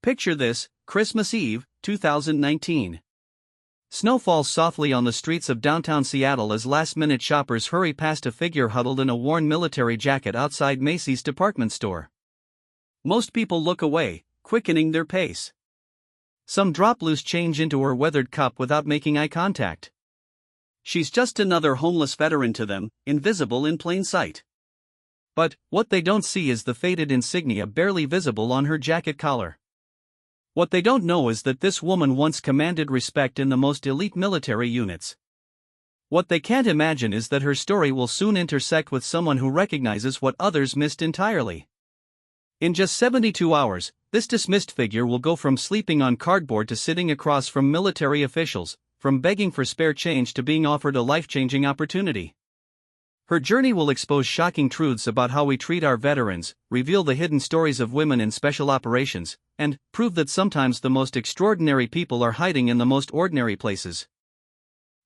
Picture this, Christmas Eve, 2019. Snow falls softly on the streets of downtown Seattle as last-minute shoppers hurry past a figure huddled in a worn military jacket outside Macy's department store. Most people look away, quickening their pace. Some drop loose change into her weathered cup without making eye contact. She's just another homeless veteran to them, invisible in plain sight. But what they don't see is the faded insignia barely visible on her jacket collar. What they don't know is that this woman once commanded respect in the most elite military units. What they can't imagine is that her story will soon intersect with someone who recognizes what others missed entirely. In just 72 hours, this dismissed figure will go from sleeping on cardboard to sitting across from military officials, from begging for spare change to being offered a life-changing opportunity. Her journey will expose shocking truths about how we treat our veterans, reveal the hidden stories of women in special operations, and prove that sometimes the most extraordinary people are hiding in the most ordinary places.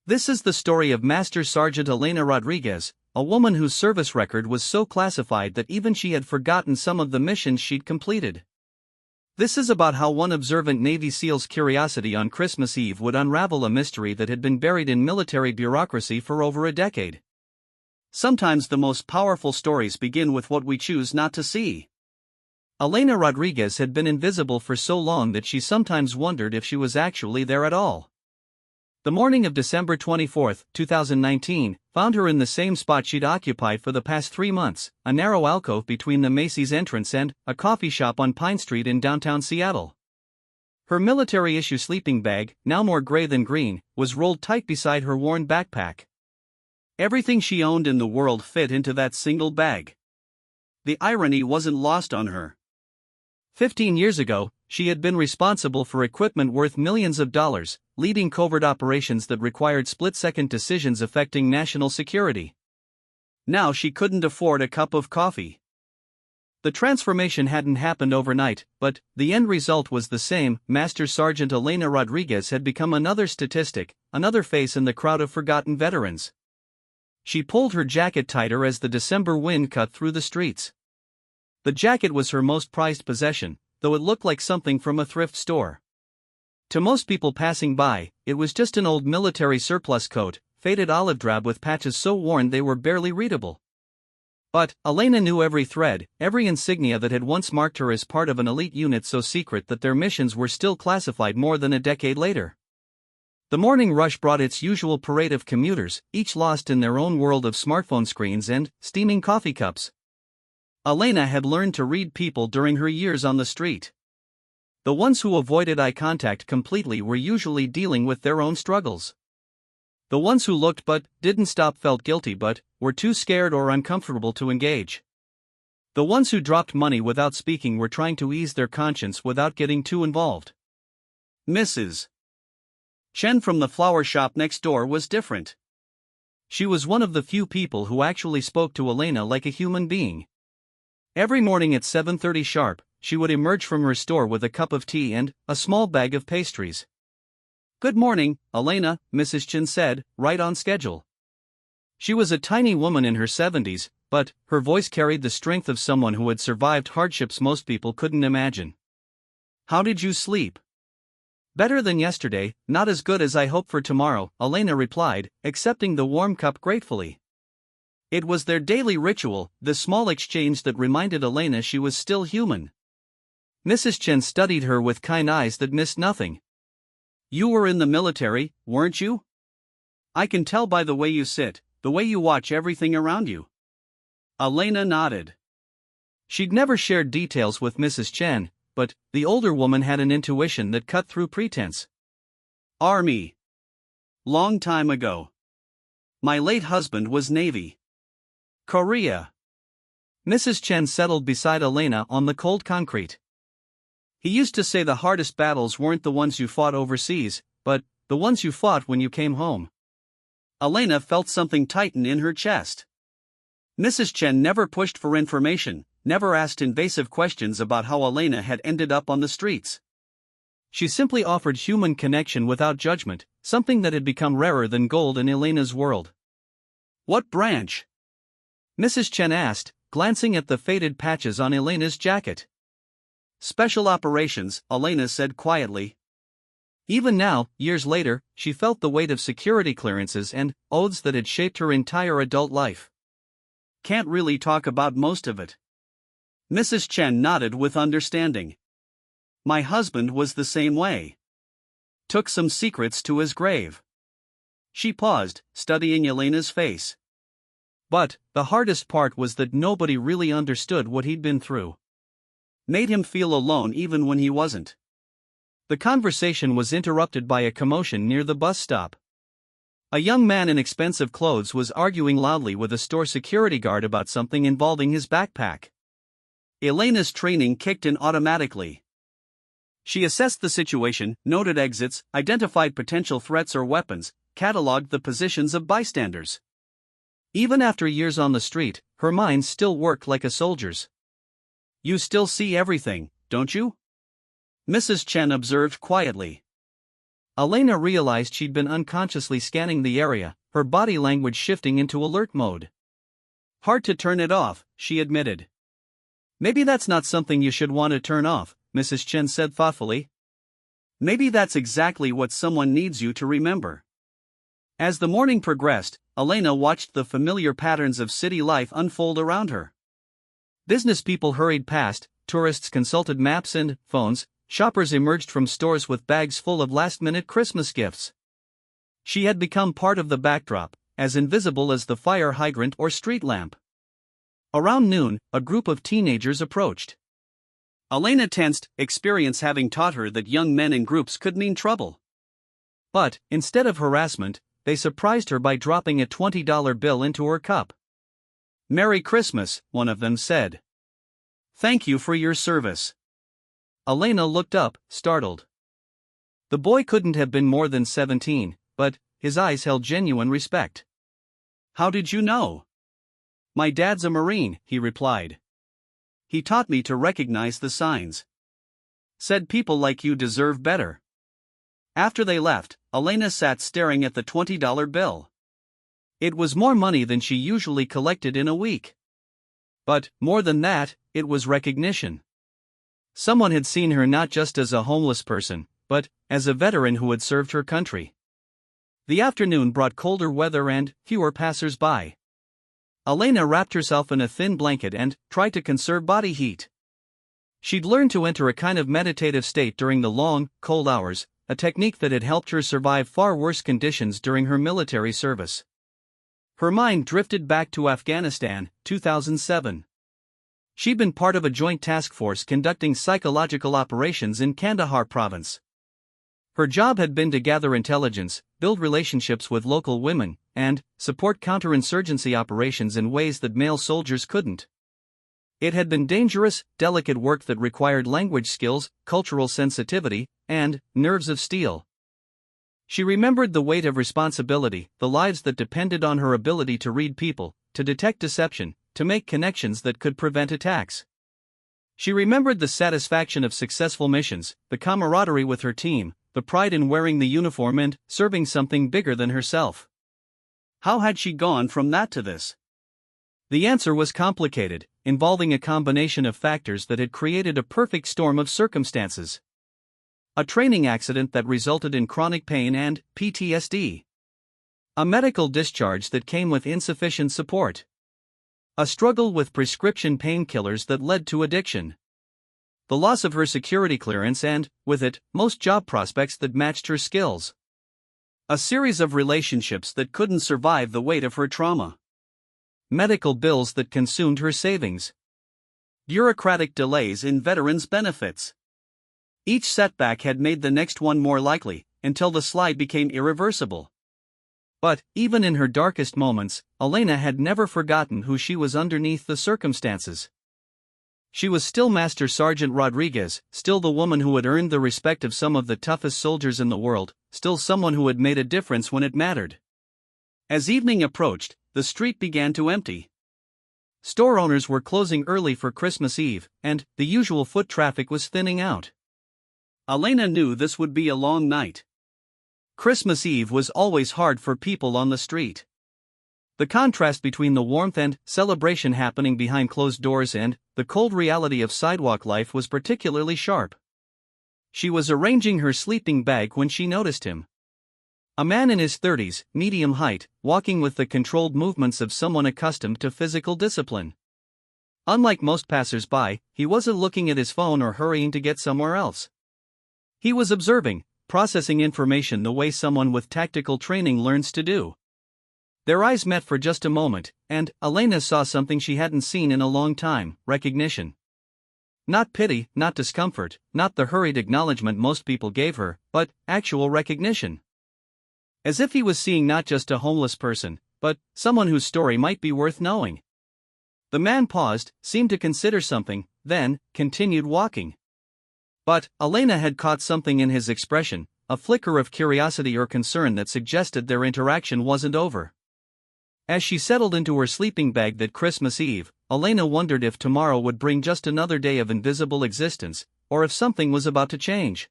This is the story of Master Sergeant Elena Rodriguez, a woman whose service record was so classified that even she had forgotten some of the missions she'd completed. This is about how one observant Navy SEAL's curiosity on Christmas Eve would unravel a mystery that had been buried in military bureaucracy for over a decade. Sometimes the most powerful stories begin with what we choose not to see. Elena Rodriguez had been invisible for so long that she sometimes wondered if she was actually there at all. The morning of December 24, 2019, found her in the same spot she'd occupied for the past 3 months, a narrow alcove between the Macy's entrance and a coffee shop on Pine Street in downtown Seattle. Her military-issue sleeping bag, now more gray than green, was rolled tight beside her worn backpack. Everything she owned in the world fit into that single bag. The irony wasn't lost on her. 15 years ago, she had been responsible for equipment worth millions of dollars, leading covert operations that required split-second decisions affecting national security. Now she couldn't afford a cup of coffee. The transformation hadn't happened overnight, but the end result was the same. Master Sergeant Elena Rodriguez had become another statistic, another face in the crowd of forgotten veterans. She pulled her jacket tighter as the December wind cut through the streets. The jacket was her most prized possession, though it looked like something from a thrift store. To most people passing by, it was just an old military surplus coat, faded olive drab with patches so worn they were barely readable. But Elena knew every thread, every insignia that had once marked her as part of an elite unit so secret that their missions were still classified more than a decade later. The morning rush brought its usual parade of commuters, each lost in their own world of smartphone screens and steaming coffee cups. Elena had learned to read people during her years on the street. The ones who avoided eye contact completely were usually dealing with their own struggles. The ones who looked but didn't stop felt guilty but were too scared or uncomfortable to engage. The ones who dropped money without speaking were trying to ease their conscience without getting too involved. Mrs. Chen from the flower shop next door was different. She was one of the few people who actually spoke to Elena like a human being. Every morning at 7:30 sharp, she would emerge from her store with a cup of tea and a small bag of pastries. "Good morning, Elena," Mrs. Chen said, right on schedule. She was a tiny woman in her 70s, but her voice carried the strength of someone who had survived hardships most people couldn't imagine. "How did you sleep?" "Better than yesterday, not as good as I hope for tomorrow," Elena replied, accepting the warm cup gratefully. It was their daily ritual, the small exchange that reminded Elena she was still human. Mrs. Chen studied her with kind eyes that missed nothing. "You were in the military, weren't you? I can tell by the way you sit, the way you watch everything around you." Elena nodded. She'd never shared details with Mrs. Chen, but the older woman had an intuition that cut through pretense. "Army. Long time ago. My late husband was Navy. Korea." Mrs. Chen settled beside Elena on the cold concrete. "He used to say the hardest battles weren't the ones you fought overseas, but the ones you fought when you came home." Elena felt something tighten in her chest. Mrs. Chen never pushed for information, never asked invasive questions about how Elena had ended up on the streets. She simply offered human connection without judgment, something that had become rarer than gold in Elena's world. "What branch?" Mrs. Chen asked, glancing at the faded patches on Elena's jacket. Special operations, Elena said quietly. Even now, years later, she felt the weight of security clearances and oaths that had shaped her entire adult life. Can't really talk about most of it. Mrs. Chen nodded with understanding. My husband was the same way. Took some secrets to his grave. She paused, studying Elena's face. But the hardest part was that nobody really understood what he'd been through. Made him feel alone even when he wasn't. The conversation was interrupted by a commotion near the bus stop. A young man in expensive clothes was arguing loudly with a store security guard about something involving his backpack. Elena's training kicked in automatically. She assessed the situation, noted exits, identified potential threats or weapons, catalogued the positions of bystanders. Even after years on the street, her mind still worked like a soldier's. You still see everything, don't you? Mrs. Chen observed quietly. Elena realized she'd been unconsciously scanning the area, her body language shifting into alert mode. Hard to turn it off, she admitted. Maybe that's not something you should want to turn off, Mrs. Chen said thoughtfully. Maybe that's exactly what someone needs you to remember. As the morning progressed, Elena watched the familiar patterns of city life unfold around her. Business people hurried past, tourists consulted maps and phones, shoppers emerged from stores with bags full of last-minute Christmas gifts. She had become part of the backdrop, as invisible as the fire hydrant or street lamp. Around noon, a group of teenagers approached. Elena tensed, experience having taught her that young men in groups could mean trouble. But, instead of harassment, they surprised her by dropping a $20 bill into her cup. Merry Christmas, one of them said. Thank you for your service. Elena looked up, startled. The boy couldn't have been more than 17, but his eyes held genuine respect. How did you know? My dad's a Marine, he replied. He taught me to recognize the signs. Said people like you deserve better. After they left, Elena sat staring at the $20 bill. It was more money than she usually collected in a week. But, more than that, it was recognition. Someone had seen her not just as a homeless person, but as a veteran who had served her country. The afternoon brought colder weather and fewer passers-by. Elena wrapped herself in a thin blanket and tried to conserve body heat. She'd learned to enter a kind of meditative state during the long, cold hours, a technique that had helped her survive far worse conditions during her military service. Her mind drifted back to Afghanistan, 2007. She'd been part of a joint task force conducting psychological operations in Kandahar province. Her job had been to gather intelligence, build relationships with local women, and support counterinsurgency operations in ways that male soldiers couldn't. It had been dangerous, delicate work that required language skills, cultural sensitivity, and nerves of steel. She remembered the weight of responsibility, the lives that depended on her ability to read people, to detect deception, to make connections that could prevent attacks. She remembered the satisfaction of successful missions, the camaraderie with her team, the pride in wearing the uniform and serving something bigger than herself. How had she gone from that to this? The answer was complicated, involving a combination of factors that had created a perfect storm of circumstances. A training accident that resulted in chronic pain and PTSD. A medical discharge that came with insufficient support. A struggle with prescription painkillers that led to addiction. The loss of her security clearance and, with it, most job prospects that matched her skills. A series of relationships that couldn't survive the weight of her trauma. Medical bills that consumed her savings. Bureaucratic delays in veterans' benefits. Each setback had made the next one more likely, until the slide became irreversible. But, even in her darkest moments, Elena had never forgotten who she was underneath the circumstances. She was still Master Sergeant Rodriguez, still the woman who had earned the respect of some of the toughest soldiers in the world, still someone who had made a difference when it mattered. As evening approached, the street began to empty. Store owners were closing early for Christmas Eve, and the usual foot traffic was thinning out. Elena knew this would be a long night. Christmas Eve was always hard for people on the street. The contrast between the warmth and celebration happening behind closed doors and the cold reality of sidewalk life was particularly sharp. She was arranging her sleeping bag when she noticed him. A man in his 30s, medium height, walking with the controlled movements of someone accustomed to physical discipline. Unlike most passers-by, he wasn't looking at his phone or hurrying to get somewhere else. He was observing, processing information the way someone with tactical training learns to do. Their eyes met for just a moment, and Elena saw something she hadn't seen in a long time: recognition. Not pity, not discomfort, not the hurried acknowledgement most people gave her, but actual recognition. As if he was seeing not just a homeless person, but someone whose story might be worth knowing. The man paused, seemed to consider something, then continued walking. But Elena had caught something in his expression, a flicker of curiosity or concern that suggested their interaction wasn't over. As she settled into her sleeping bag that Christmas Eve, Elena wondered if tomorrow would bring just another day of invisible existence, or if something was about to change.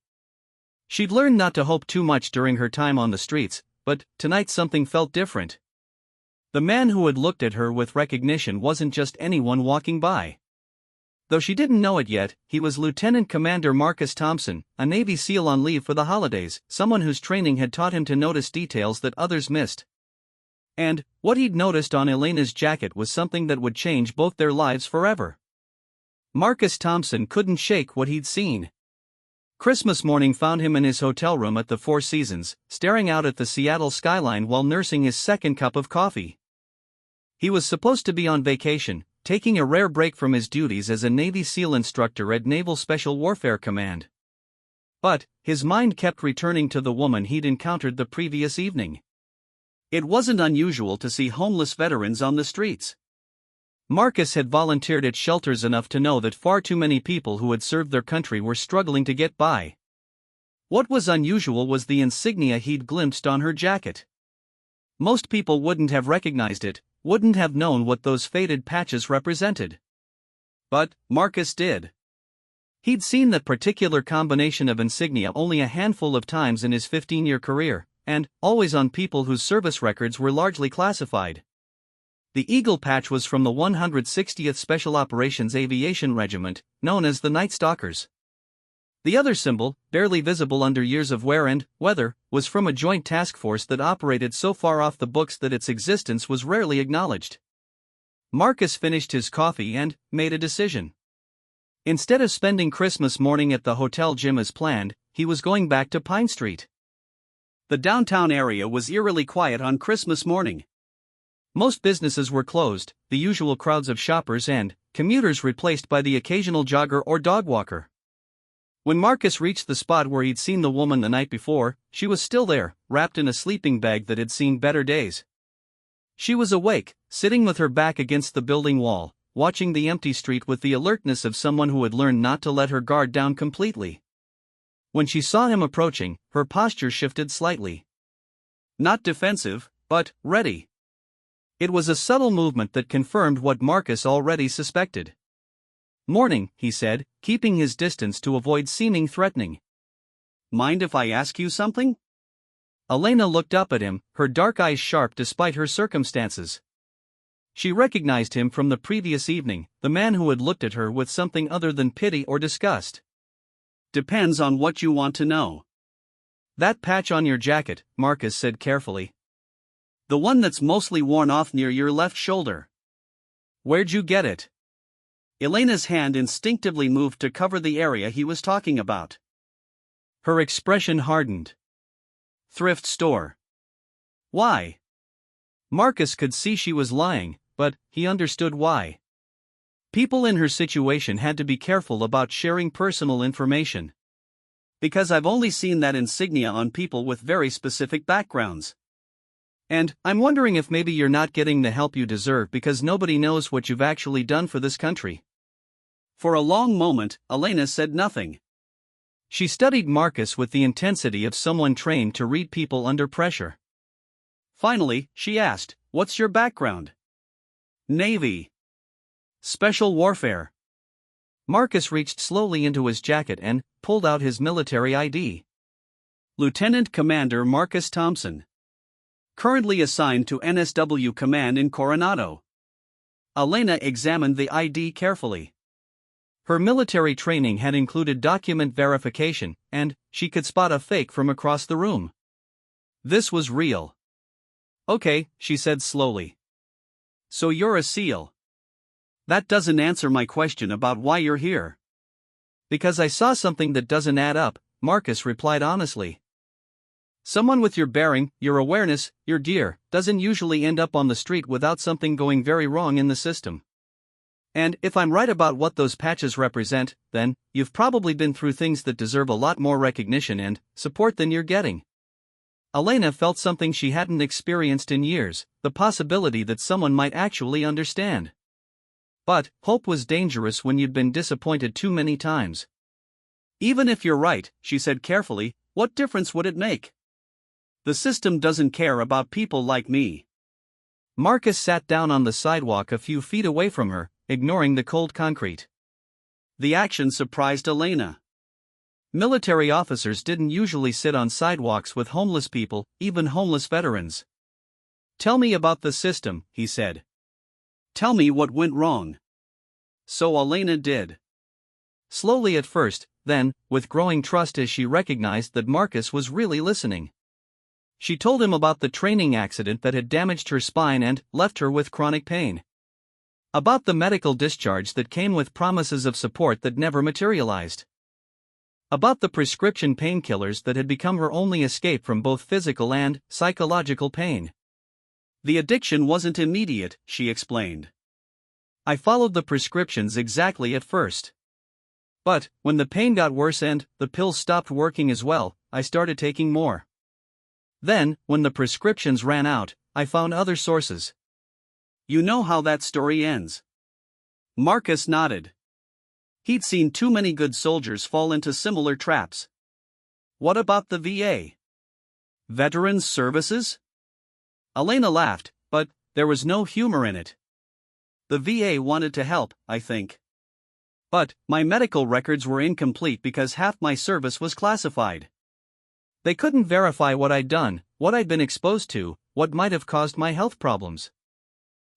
She'd learned not to hope too much during her time on the streets, but tonight something felt different. The man who had looked at her with recognition wasn't just anyone walking by. Though she didn't know it yet, he was Lieutenant Commander Marcus Thompson, a Navy SEAL on leave for the holidays, someone whose training had taught him to notice details that others missed. And what he'd noticed on Elena's jacket was something that would change both their lives forever. Marcus Thompson couldn't shake what he'd seen. Christmas morning found him in his hotel room at the Four Seasons, staring out at the Seattle skyline while nursing his second cup of coffee. He was supposed to be on vacation, taking a rare break from his duties as a Navy SEAL instructor at Naval Special Warfare Command. But his mind kept returning to the woman he'd encountered the previous evening. It wasn't unusual to see homeless veterans on the streets. Marcus had volunteered at shelters enough to know that far too many people who had served their country were struggling to get by. What was unusual was the insignia he'd glimpsed on her jacket. Most people wouldn't have recognized it, wouldn't have known what those faded patches represented. But Marcus did. He'd seen that particular combination of insignia only a handful of times in his 15-year career, and always on people whose service records were largely classified. The eagle patch was from the 160th Special Operations Aviation Regiment, known as the Night Stalkers. The other symbol, barely visible under years of wear and weather, was from a joint task force that operated so far off the books that its existence was rarely acknowledged. Marcus finished his coffee and made a decision. Instead of spending Christmas morning at the hotel gym as planned, he was going back to Pine Street. The downtown area was eerily quiet on Christmas morning. Most businesses were closed, the usual crowds of shoppers and commuters replaced by the occasional jogger or dog walker. When Marcus reached the spot where he'd seen the woman the night before, she was still there, wrapped in a sleeping bag that had seen better days. She was awake, sitting with her back against the building wall, watching the empty street with the alertness of someone who had learned not to let her guard down completely. When she saw him approaching, her posture shifted slightly. Not defensive, but ready. It was a subtle movement that confirmed what Marcus already suspected. "Morning," he said, keeping his distance to avoid seeming threatening. "Mind if I ask you something?" Elena looked up at him, her dark eyes sharp despite her circumstances. She recognized him from the previous evening, the man who had looked at her with something other than pity or disgust. "Depends on what you want to know." "That patch on your jacket," Marcus said carefully. "The one that's mostly worn off near your left shoulder." "Where'd you get it?" Elena's hand instinctively moved to cover the area he was talking about. Her expression hardened. "Thrift store." "Why?" Marcus could see she was lying, but he understood why. People in her situation had to be careful about sharing personal information. "Because I've only seen that insignia on people with very specific backgrounds. And I'm wondering if maybe you're not getting the help you deserve because nobody knows what you've actually done for this country." For a long moment, Elena said nothing. She studied Marcus with the intensity of someone trained to read people under pressure. Finally, she asked, "What's your background?" "Navy. Special warfare." Marcus reached slowly into his jacket and pulled out his military ID. "Lieutenant Commander Marcus Thompson." Currently assigned to NSW Command in Coronado. Elena examined the ID carefully. Her military training had included document verification, and she could spot a fake from across the room. This was real. Okay, she said slowly. So you're a SEAL. That doesn't answer my question about why you're here. Because I saw something that doesn't add up, Marcus replied honestly. Someone with your bearing, your awareness, your gear, doesn't usually end up on the street without something going very wrong in the system. And if I'm right about what those patches represent, then you've probably been through things that deserve a lot more recognition and support than you're getting. Elena felt something she hadn't experienced in years, the possibility that someone might actually understand. But hope was dangerous when you'd been disappointed too many times. Even if you're right, she said carefully, what difference would it make? The system doesn't care about people like me. Marcus sat down on the sidewalk a few feet away from her, ignoring the cold concrete. The action surprised Elena. Military officers didn't usually sit on sidewalks with homeless people, even homeless veterans. Tell me about the system, he said. Tell me what went wrong. So Elena did. Slowly at first, then, with growing trust as she recognized that Marcus was really listening. She told him about the training accident that had damaged her spine and left her with chronic pain. About the medical discharge that came with promises of support that never materialized. About the prescription painkillers that had become her only escape from both physical and psychological pain. The addiction wasn't immediate, she explained. I followed the prescriptions exactly at first. But, when the pain got worse and the pills stopped working as well, I started taking more. Then, when the prescriptions ran out, I found other sources. You know how that story ends. Marcus nodded. He'd seen too many good soldiers fall into similar traps. What about the VA? Veterans Services? Elena laughed, but there was no humor in it. The VA wanted to help, I think. But my medical records were incomplete because half my service was classified. They couldn't verify what I'd done, what I'd been exposed to, what might have caused my health problems.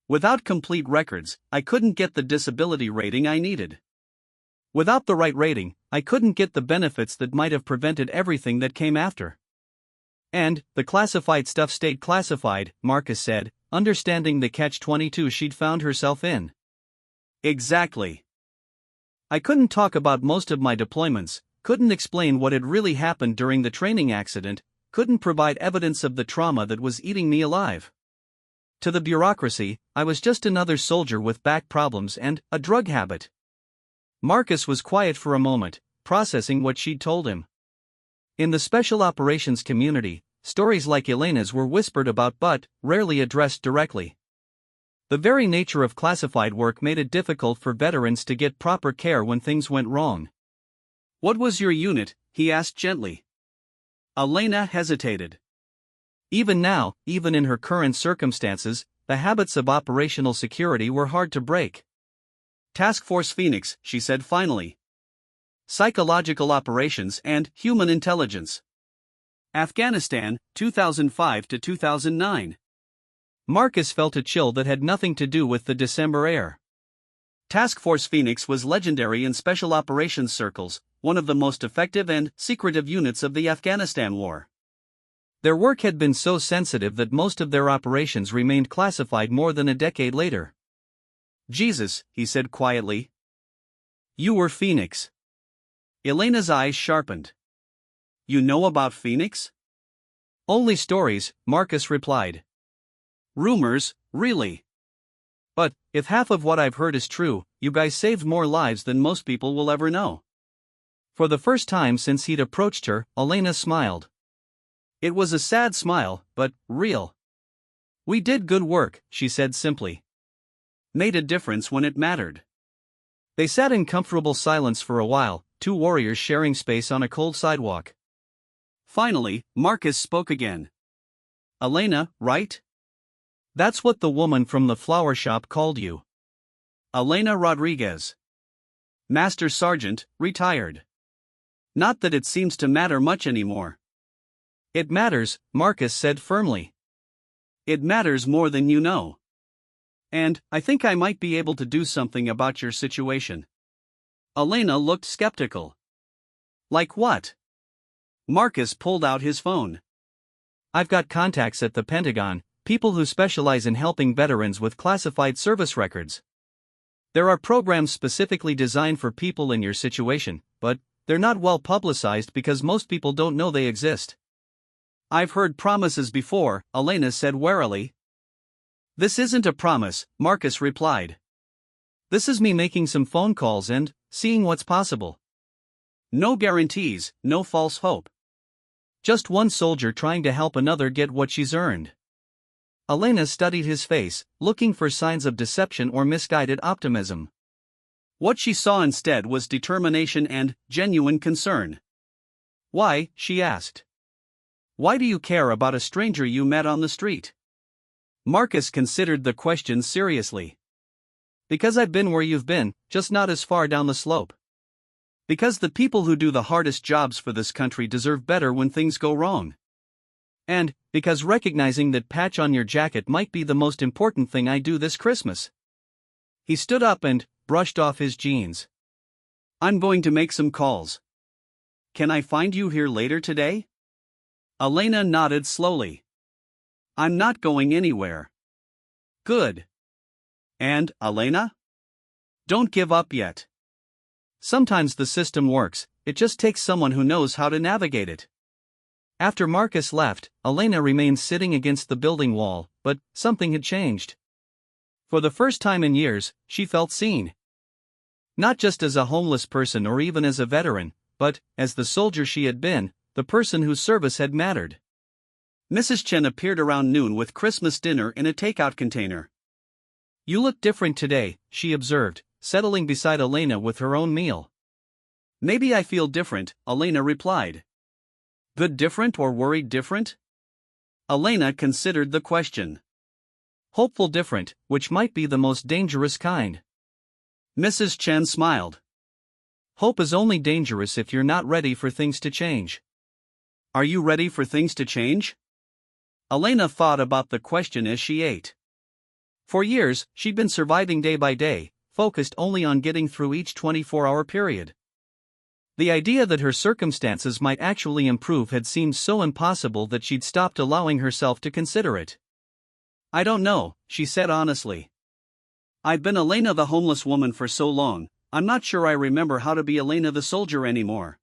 Without complete records, I couldn't get the disability rating I needed. Without the right rating, I couldn't get the benefits that might have prevented everything that came after. And the classified stuff stayed classified, Marcus said, understanding the catch-22 she'd found herself in. Exactly. I couldn't talk about most of my deployments, couldn't explain what had really happened during the training accident, couldn't provide evidence of the trauma that was eating me alive. To the bureaucracy, I was just another soldier with back problems and a drug habit. Marcus was quiet for a moment, processing what she'd told him. In the special operations community, stories like Elena's were whispered about but rarely addressed directly. The very nature of classified work made it difficult for veterans to get proper care when things went wrong. What was your unit? He asked gently. Elena hesitated. Even now, even in her current circumstances, the habits of operational security were hard to break. Task Force Phoenix, she said finally. Psychological Operations and Human Intelligence. Afghanistan, 2005 to 2009. Marcus felt a chill that had nothing to do with the December air. Task Force Phoenix was legendary in special operations circles, one of the most effective and secretive units of the Afghanistan war. Their work had been so sensitive that most of their operations remained classified more than a decade later. Jesus, he said quietly. You were Phoenix. Elena's eyes sharpened. You know about Phoenix? Only stories, Marcus replied. Rumors, really. But, if half of what I've heard is true, you guys saved more lives than most people will ever know. For the first time since he'd approached her, Elena smiled. It was a sad smile, but real. We did good work, she said simply. Made a difference when it mattered. They sat in comfortable silence for a while, two warriors sharing space on a cold sidewalk. Finally, Marcus spoke again. Elena, right? That's what the woman from the flower shop called you. Elena Rodriguez. Master Sergeant, retired. Not that it seems to matter much anymore. It matters, Marcus said firmly. It matters more than you know. And I think I might be able to do something about your situation. Elena looked skeptical. Like what? Marcus pulled out his phone. I've got contacts at the Pentagon, people who specialize in helping veterans with classified service records. There are programs specifically designed for people in your situation, but they're not well publicized because most people don't know they exist. I've heard promises before, Elena said warily. This isn't a promise, Marcus replied. This is me making some phone calls and seeing what's possible. No guarantees, no false hope. Just one soldier trying to help another get what she's earned. Elena studied his face, looking for signs of deception or misguided optimism. What she saw instead was determination and genuine concern. Why? She asked. Why do you care about a stranger you met on the street? Marcus considered the question seriously. Because I've been where you've been, just not as far down the slope. Because the people who do the hardest jobs for this country deserve better when things go wrong. And because recognizing that patch on your jacket might be the most important thing I do this Christmas. He stood up and brushed off his jeans. I'm going to make some calls. Can I find you here later today? Elena nodded slowly. I'm not going anywhere. Good. And, Elena? Don't give up yet. Sometimes the system works, it just takes someone who knows how to navigate it. After Marcus left, Elena remained sitting against the building wall, but something had changed. For the first time in years, she felt seen. Not just as a homeless person or even as a veteran, but as the soldier she had been, the person whose service had mattered. Mrs. Chen appeared around noon with Christmas dinner in a takeout container. You look different today, she observed, settling beside Elena with her own meal. Maybe I feel different, Elena replied. Good different or worried different? Elena considered the question. Hopeful different, which might be the most dangerous kind. Mrs. Chen smiled. Hope is only dangerous if you're not ready for things to change. Are you ready for things to change? Elena thought about the question as she ate. For years, she'd been surviving day by day, focused only on getting through each 24-hour period. The idea that her circumstances might actually improve had seemed so impossible that she'd stopped allowing herself to consider it. I don't know, she said honestly. I've been Elena the homeless woman for so long, I'm not sure I remember how to be Elena the soldier anymore.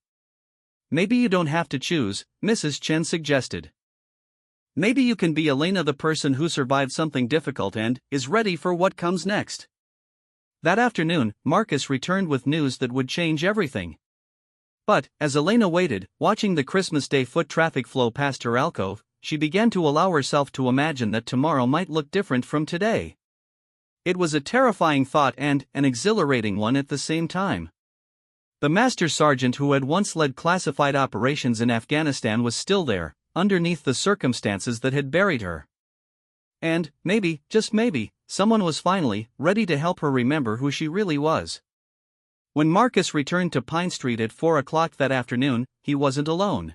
Maybe you don't have to choose, Mrs. Chen suggested. Maybe you can be Elena the person who survived something difficult and is ready for what comes next. That afternoon, Marcus returned with news that would change everything. But, as Elena waited, watching the Christmas Day foot traffic flow past her alcove, she began to allow herself to imagine that tomorrow might look different from today. It was a terrifying thought and an exhilarating one at the same time. The master sergeant who had once led classified operations in Afghanistan was still there, underneath the circumstances that had buried her. And, maybe, just maybe, someone was finally ready to help her remember who she really was. When Marcus returned to Pine Street at 4 o'clock that afternoon, he wasn't alone.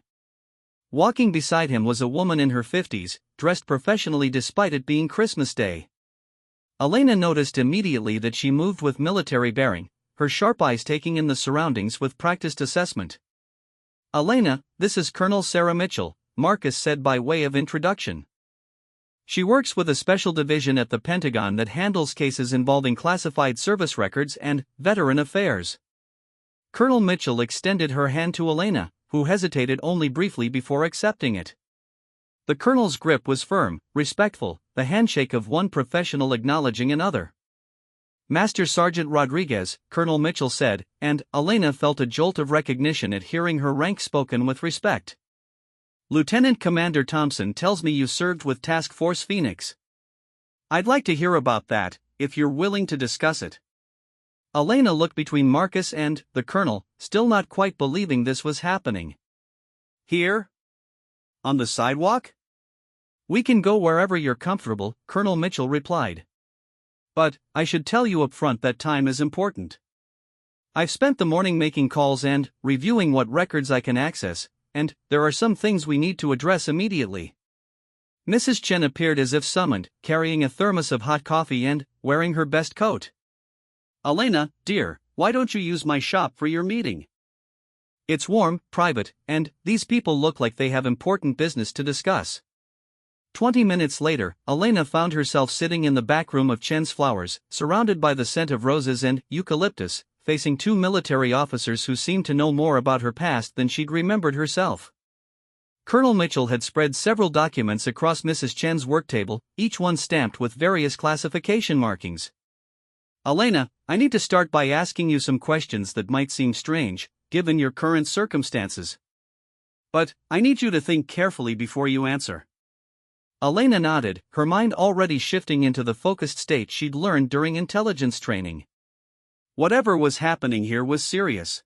Walking beside him was a woman in her 50s, dressed professionally despite it being Christmas Day. Elena noticed immediately that she moved with military bearing, her sharp eyes taking in the surroundings with practiced assessment. Elena, this is Colonel Sarah Mitchell, Marcus said by way of introduction. She works with a special division at the Pentagon that handles cases involving classified service records and veteran affairs. Colonel Mitchell extended her hand to Elena, who hesitated only briefly before accepting it. The colonel's grip was firm, respectful, the handshake of one professional acknowledging another. Master Sergeant Rodriguez, Colonel Mitchell said, and Elena felt a jolt of recognition at hearing her rank spoken with respect. Lieutenant Commander Thompson tells me you served with Task Force Phoenix. I'd like to hear about that, if you're willing to discuss it. Elena looked between Marcus and the colonel, still not quite believing this was happening. Here? On the sidewalk? We can go wherever you're comfortable, Colonel Mitchell replied. But, I should tell you up front that time is important. I've spent the morning making calls and reviewing what records I can access, and there are some things we need to address immediately. Mrs. Chen appeared as if summoned, carrying a thermos of hot coffee and wearing her best coat. "Elena, dear, why don't you use my shop for your meeting? It's warm, private, and these people look like they have important business to discuss." 20 minutes later, Elena found herself sitting in the back room of Chen's Flowers, surrounded by the scent of roses and eucalyptus, facing two military officers who seemed to know more about her past than she'd remembered herself. Colonel Mitchell had spread several documents across Mrs. Chen's work table, each one stamped with various classification markings. "Elena, I need to start by asking you some questions that might seem strange, given your current circumstances. But I need you to think carefully before you answer." Elena nodded, her mind already shifting into the focused state she'd learned during intelligence training. Whatever was happening here was serious.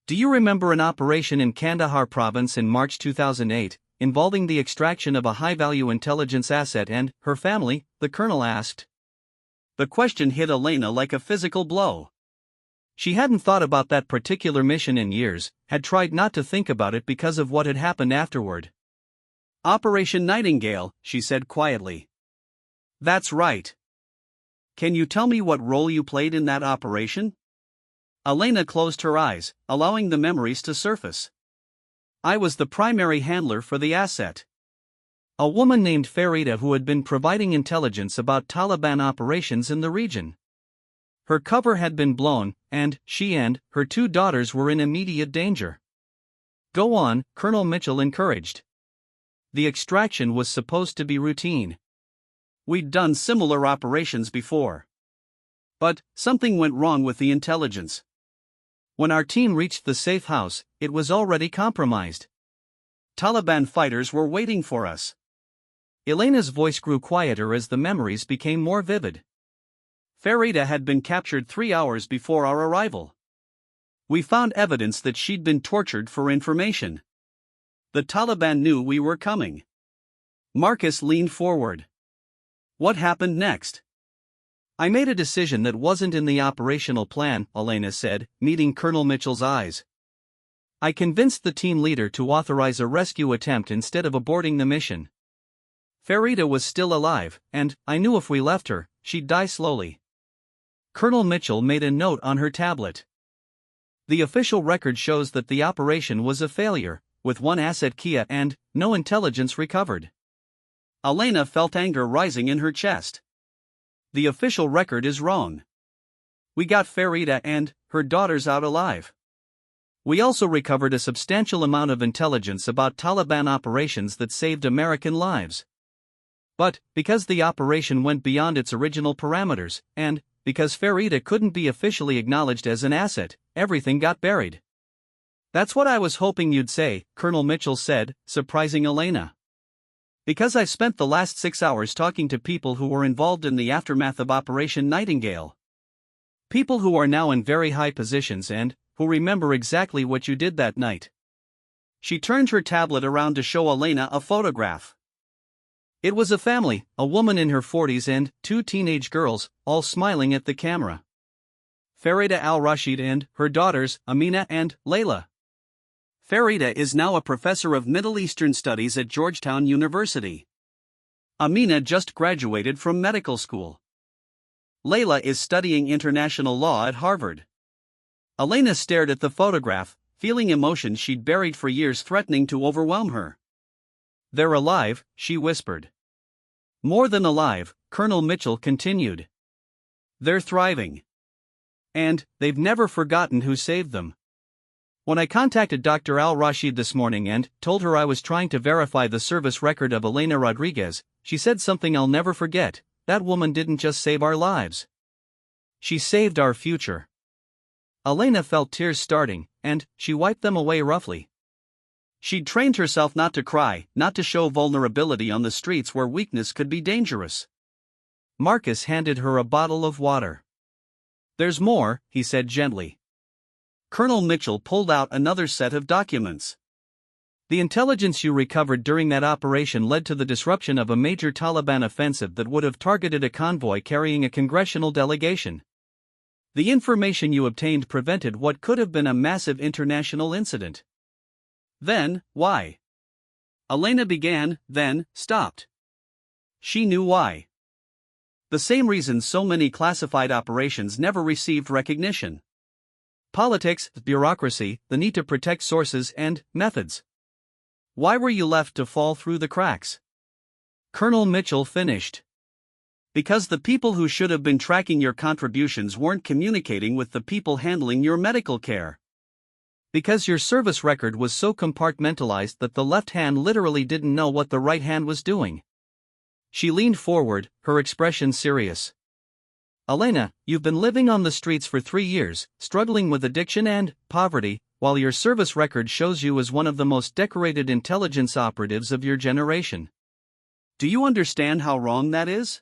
"Do you remember an operation in Kandahar province in March 2008, involving the extraction of a high-value intelligence asset and her family?" the colonel asked. The question hit Elena like a physical blow. She hadn't thought about that particular mission in years, had tried not to think about it because of what had happened afterward. "Operation Nightingale," she said quietly. "That's right. Can you tell me what role you played in that operation?" Elena closed her eyes, allowing the memories to surface. "I was the primary handler for the asset. A woman named Farida who had been providing intelligence about Taliban operations in the region. Her cover had been blown, and she and her two daughters were in immediate danger." "Go on," Colonel Mitchell encouraged. "The extraction was supposed to be routine. We'd done similar operations before. But something went wrong with the intelligence. When our team reached the safe house, it was already compromised. Taliban fighters were waiting for us." Elena's voice grew quieter as the memories became more vivid. "Farida had been captured 3 hours before our arrival. We found evidence that she'd been tortured for information. The Taliban knew we were coming." Marcus leaned forward. "What happened next?" "I made a decision that wasn't in the operational plan," Elena said, meeting Colonel Mitchell's eyes. "I convinced the team leader to authorize a rescue attempt instead of aborting the mission. Farida was still alive, and I knew if we left her, she'd die slowly." Colonel Mitchell made a note on her tablet. "The official record shows that the operation was a failure, with one asset Kia and no intelligence recovered." Elena felt anger rising in her chest. "The official record is wrong. We got Farida and her daughters out alive. We also recovered a substantial amount of intelligence about Taliban operations that saved American lives. But, because the operation went beyond its original parameters, and because Farida couldn't be officially acknowledged as an asset, everything got buried." "That's what I was hoping you'd say," Colonel Mitchell said, surprising Elena. "Because I've spent the last 6 hours talking to people who were involved in the aftermath of Operation Nightingale. People who are now in very high positions and who remember exactly what you did that night." She turned her tablet around to show Elena a photograph. It was a family, a woman in her 40s and 2 teenage girls, all smiling at the camera. Farida al-Rashid and her daughters, Amina and Layla. Farida is now a professor of Middle Eastern Studies at Georgetown University. Amina just graduated from medical school. Layla is studying international law at Harvard. Elena stared at the photograph, feeling emotions she'd buried for years threatening to overwhelm her. "They're alive," she whispered. "More than alive," Colonel Mitchell continued. "They're thriving. And they've never forgotten who saved them. When I contacted Dr. Al-Rashid this morning and told her I was trying to verify the service record of Elena Rodriguez, she said something I'll never forget: that woman didn't just save our lives. She saved our future." Elena felt tears starting, and she wiped them away roughly. She'd trained herself not to cry, not to show vulnerability on the streets where weakness could be dangerous. Marcus handed her a bottle of water. "There's more," he said gently. Colonel Mitchell pulled out another set of documents. "The intelligence you recovered during that operation led to the disruption of a major Taliban offensive that would have targeted a convoy carrying a congressional delegation. The information you obtained prevented what could have been a massive international incident. Then, why? Elena began, then stopped. She knew why. The same reason so many classified operations never received recognition. Politics, bureaucracy, the need to protect sources and methods. Why were you left to fall through the cracks? Colonel Mitchell finished. Because the people who should have been tracking your contributions weren't communicating with the people handling your medical care. Because your service record was so compartmentalized that the left hand literally didn't know what the right hand was doing. She leaned forward, her expression serious. Elena, you've been living on the streets for 3 years, struggling with addiction and poverty, while your service record shows you as one of the most decorated intelligence operatives of your generation. Do you understand how wrong that is?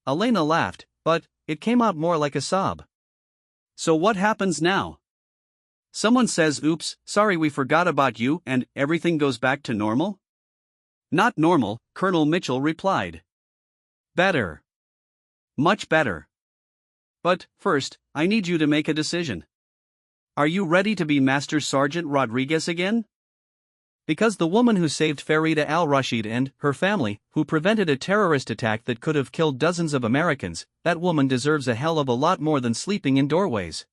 Elena laughed, but it came out more like a sob. So what happens now? Someone says, "Oops, sorry, we forgot about you," and everything goes back to normal? Not normal, Colonel Mitchell replied. Better. Much better. But, first, I need you to make a decision. Are you ready to be Master Sergeant Rodriguez again? Because the woman who saved Farida al-Rashid and her family, who prevented a terrorist attack that could have killed dozens of Americans, that woman deserves a hell of a lot more than sleeping in doorways.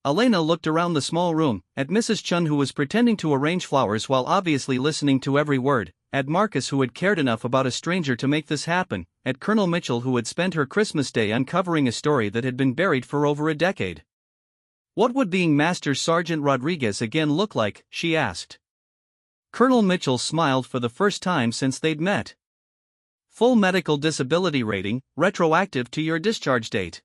Elena looked around the small room, at Mrs. Chun who was pretending to arrange flowers while obviously listening to every word, at Marcus who had cared enough about a stranger to make this happen, at Colonel Mitchell who had spent her Christmas day uncovering a story that had been buried for over a decade. What would being Master Sergeant Rodriguez again look like, she asked. Colonel Mitchell smiled for the first time since they'd met. Full medical disability rating, retroactive to your discharge date.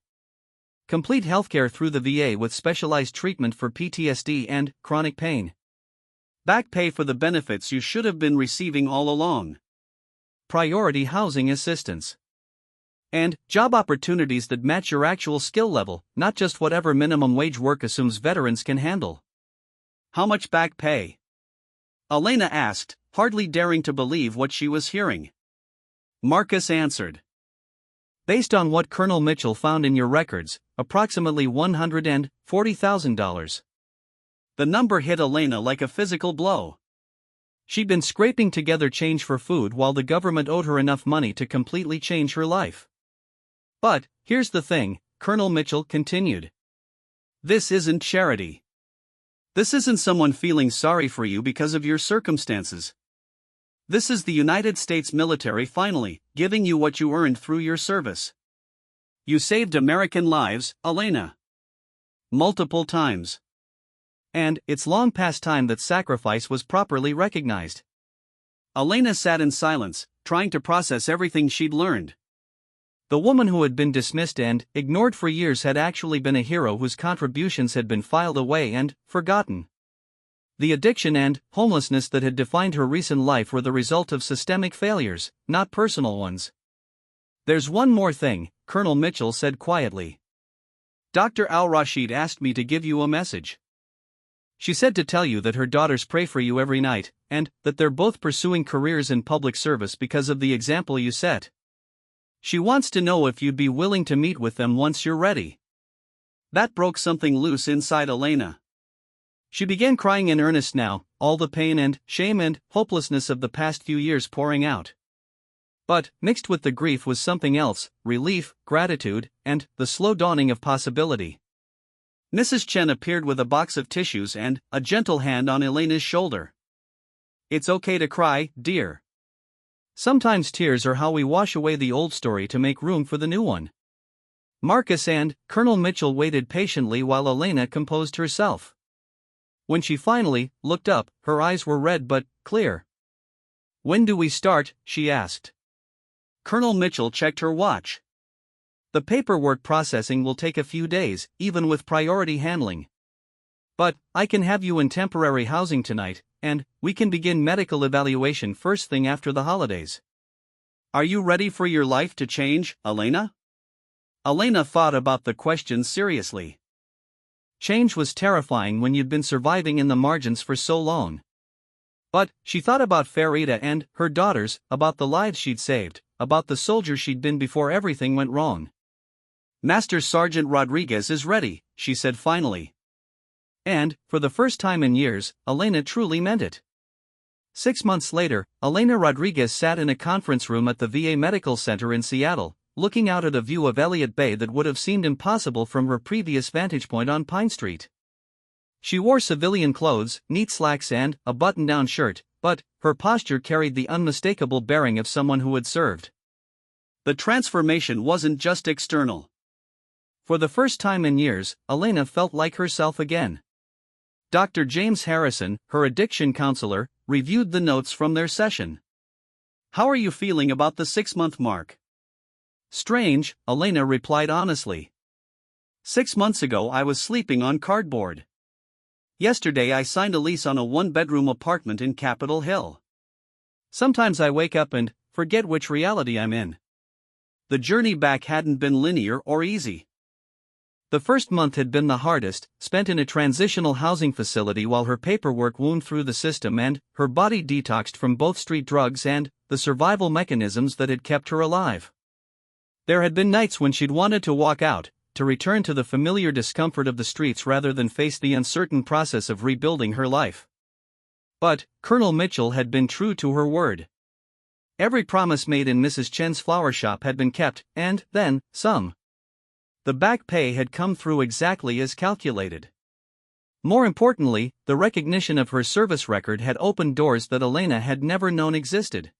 Complete healthcare through the VA with specialized treatment for PTSD and chronic pain. Back pay for the benefits you should have been receiving all along. Priority housing assistance. And job opportunities that match your actual skill level, not just whatever minimum wage work assumes veterans can handle. How much back pay? Elena asked, hardly daring to believe what she was hearing. Marcus answered. Based on what Colonel Mitchell found in your records, approximately $140,000. The number hit Elena like a physical blow. She'd been scraping together change for food while the government owed her enough money to completely change her life. But, here's the thing, Colonel Mitchell continued. This isn't charity. This isn't someone feeling sorry for you because of your circumstances. This is the United States military finally giving you what you earned through your service. You saved American lives, Elena. Multiple times. And it's long past time that sacrifice was properly recognized. Elena sat in silence, trying to process everything she'd learned. The woman who had been dismissed and ignored for years had actually been a hero whose contributions had been filed away and forgotten. The addiction and homelessness that had defined her recent life were the result of systemic failures, not personal ones. There's one more thing, Colonel Mitchell said quietly. Dr. Al-Rashid asked me to give you a message. She said to tell you that her daughters pray for you every night, and that they're both pursuing careers in public service because of the example you set. She wants to know if you'd be willing to meet with them once you're ready. That broke something loose inside Elena. She began crying in earnest now, all the pain and shame and hopelessness of the past few years pouring out. But, mixed with the grief was something else, relief, gratitude, and the slow dawning of possibility. Mrs. Chen appeared with a box of tissues and a gentle hand on Elena's shoulder. It's okay to cry, dear. Sometimes tears are how we wash away the old story to make room for the new one. Marcus and Colonel Mitchell waited patiently while Elena composed herself. When she finally looked up, her eyes were red but clear. When do we start? She asked. Colonel Mitchell checked her watch. The paperwork processing will take a few days, even with priority handling. But I can have you in temporary housing tonight, and we can begin medical evaluation first thing after the holidays. Are you ready for your life to change, Elena? Elena thought about the question seriously. Change was terrifying when you'd been surviving in the margins for so long. But she thought about Farida and her daughters, about the lives she'd saved, about the soldier she'd been before everything went wrong. Master Sergeant Rodriguez is ready, she said finally. And, for the first time in years, Elena truly meant it. 6 months later, Elena Rodriguez sat in a conference room at the VA Medical Center in Seattle, looking out at a view of Elliott Bay that would have seemed impossible from her previous vantage point on Pine Street. She wore civilian clothes, neat slacks and a button-down shirt, but her posture carried the unmistakable bearing of someone who had served. The transformation wasn't just external. For the first time in years, Elena felt like herself again. Dr. James Harrison, her addiction counselor, reviewed the notes from their session. "How are you feeling about the 6-month mark?" "Strange," Elena replied honestly. 6 months ago I was sleeping on cardboard. Yesterday I signed a lease on a 1-bedroom apartment in Capitol Hill. Sometimes I wake up and forget which reality I'm in. The journey back hadn't been linear or easy. The first month had been the hardest, spent in a transitional housing facility while her paperwork wound through the system and her body detoxed from both street drugs and the survival mechanisms that had kept her alive. There had been nights when she'd wanted to walk out, to return to the familiar discomfort of the streets rather than face the uncertain process of rebuilding her life. But Colonel Mitchell had been true to her word. Every promise made in Mrs. Chen's flower shop had been kept, and then some. The back pay had come through exactly as calculated. More importantly, the recognition of her service record had opened doors that Elena had never known existed.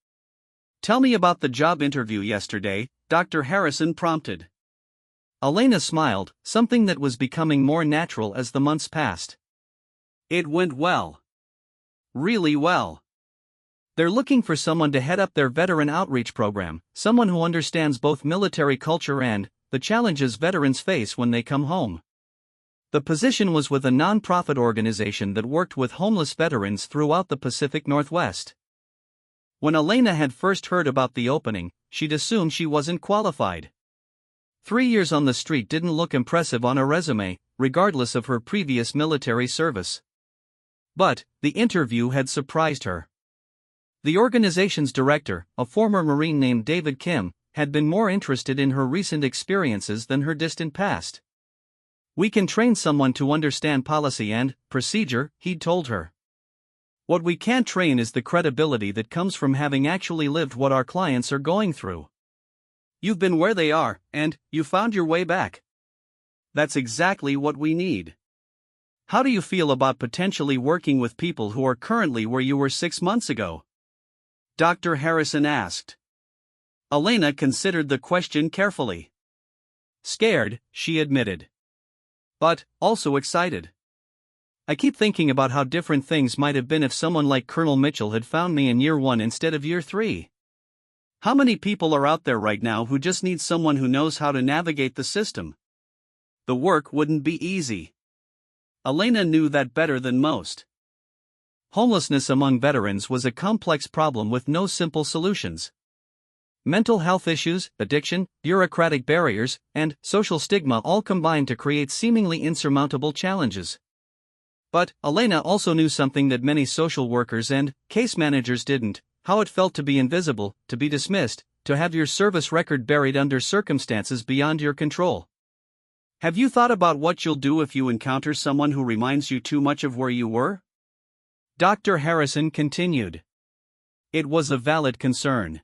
"Tell me about the job interview yesterday," Dr. Harrison prompted. Elena smiled, something that was becoming more natural as the months passed. "It went well. Really well. They're looking for someone to head up their veteran outreach program, someone who understands both military culture and the challenges veterans face when they come home." The position was with a non-profit organization that worked with homeless veterans throughout the Pacific Northwest. When Elena had first heard about the opening, she'd assumed she wasn't qualified. 3 years on the street didn't look impressive on a resume, regardless of her previous military service. But the interview had surprised her. The organization's director, a former Marine named David Kim, had been more interested in her recent experiences than her distant past. "We can train someone to understand policy and procedure," he'd told her. "What we can't train is the credibility that comes from having actually lived what our clients are going through. You've been where they are, and you found your way back. That's exactly what we need. How do you feel about potentially working with people who are currently where you were 6 months ago?" Dr. Harrison asked. Elena considered the question carefully. "Scared," she admitted. "But also excited. I keep thinking about how different things might have been if someone like Colonel Mitchell had found me in year 1 instead of year 3. How many people are out there right now who just need someone who knows how to navigate the system? The work wouldn't be easy." Elena knew that better than most. Homelessness among veterans was a complex problem with no simple solutions. Mental health issues, addiction, bureaucratic barriers, and social stigma all combined to create seemingly insurmountable challenges. But Elena also knew something that many social workers and case managers didn't: how it felt to be invisible, to be dismissed, to have your service record buried under circumstances beyond your control. "Have you thought about what you'll do if you encounter someone who reminds you too much of where you were?" Dr. Harrison continued. It was a valid concern.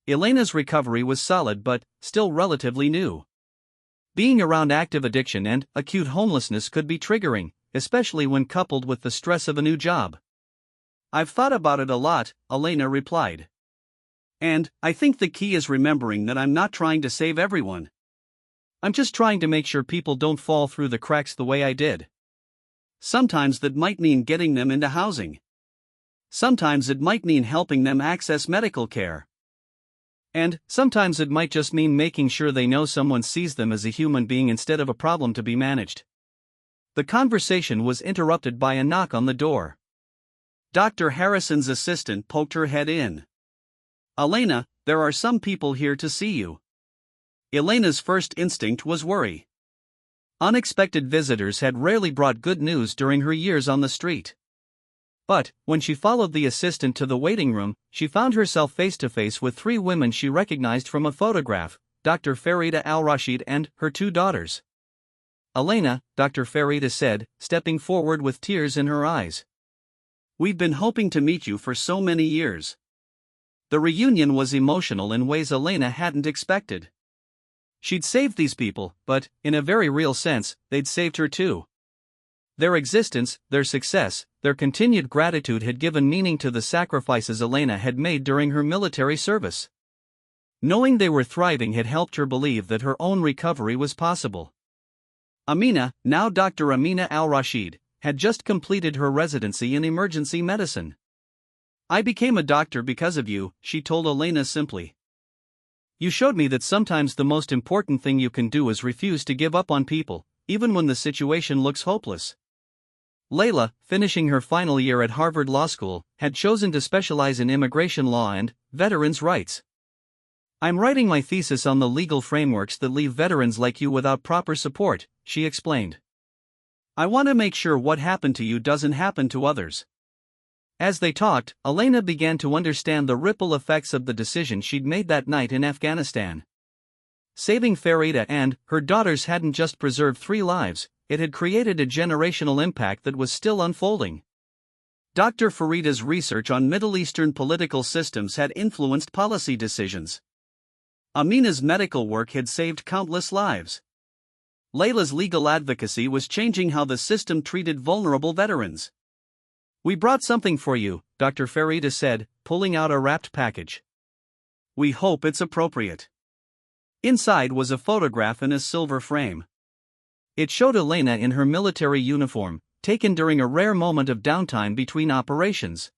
Elena's recovery was solid but still relatively new. Being around active addiction and acute homelessness could be triggering, especially when coupled with the stress of a new job. "I've thought about it a lot," Elena replied. "And I think the key is remembering that I'm not trying to save everyone. I'm just trying to make sure people don't fall through the cracks the way I did. Sometimes that might mean getting them into housing. Sometimes it might mean helping them access medical care. And sometimes it might just mean making sure they know someone sees them as a human being instead of a problem to be managed." The conversation was interrupted by a knock on the door. Dr. Harrison's assistant poked her head in. "Elena, there are some people here to see you." Elena's first instinct was worry. Unexpected visitors had rarely brought good news during her years on the street. But when she followed the assistant to the waiting room, she found herself face to face with 3 women she recognized from a photograph: Dr. Farida Al-Rashid and her 2 daughters. "Elena," Dr. Farida said, stepping forward with tears in her eyes. We've been hoping to meet you for so many years. The reunion was emotional in ways Elena hadn't expected. She'd saved these people, but, in a very real sense, they'd saved her too. Their existence, their success, their continued gratitude had given meaning to the sacrifices Elena had made during her military service. Knowing they were thriving had helped her believe that her own recovery was possible. Amina, now Dr. Amina al-Rashid, had just completed her residency in emergency medicine. I became a doctor because of you, she told Elena simply. You showed me that sometimes the most important thing you can do is refuse to give up on people, even when the situation looks hopeless. Layla, finishing her final year at Harvard Law School, had chosen to specialize in immigration law and veterans' rights. I'm writing my thesis on the legal frameworks that leave veterans like you without proper support, she explained. I want to make sure what happened to you doesn't happen to others. As they talked, Elena began to understand the ripple effects of the decision she'd made that night in Afghanistan. Saving Farida and her daughters hadn't just preserved 3 lives, it had created a generational impact that was still unfolding. Dr. Farida's research on Middle Eastern political systems had influenced policy decisions. Amina's medical work had saved countless lives. Layla's legal advocacy was changing how the system treated vulnerable veterans. We brought something for you, Dr. Farida said, pulling out a wrapped package. We hope it's appropriate. Inside was a photograph in a silver frame. It showed Elena in her military uniform, taken during a rare moment of downtime between operations.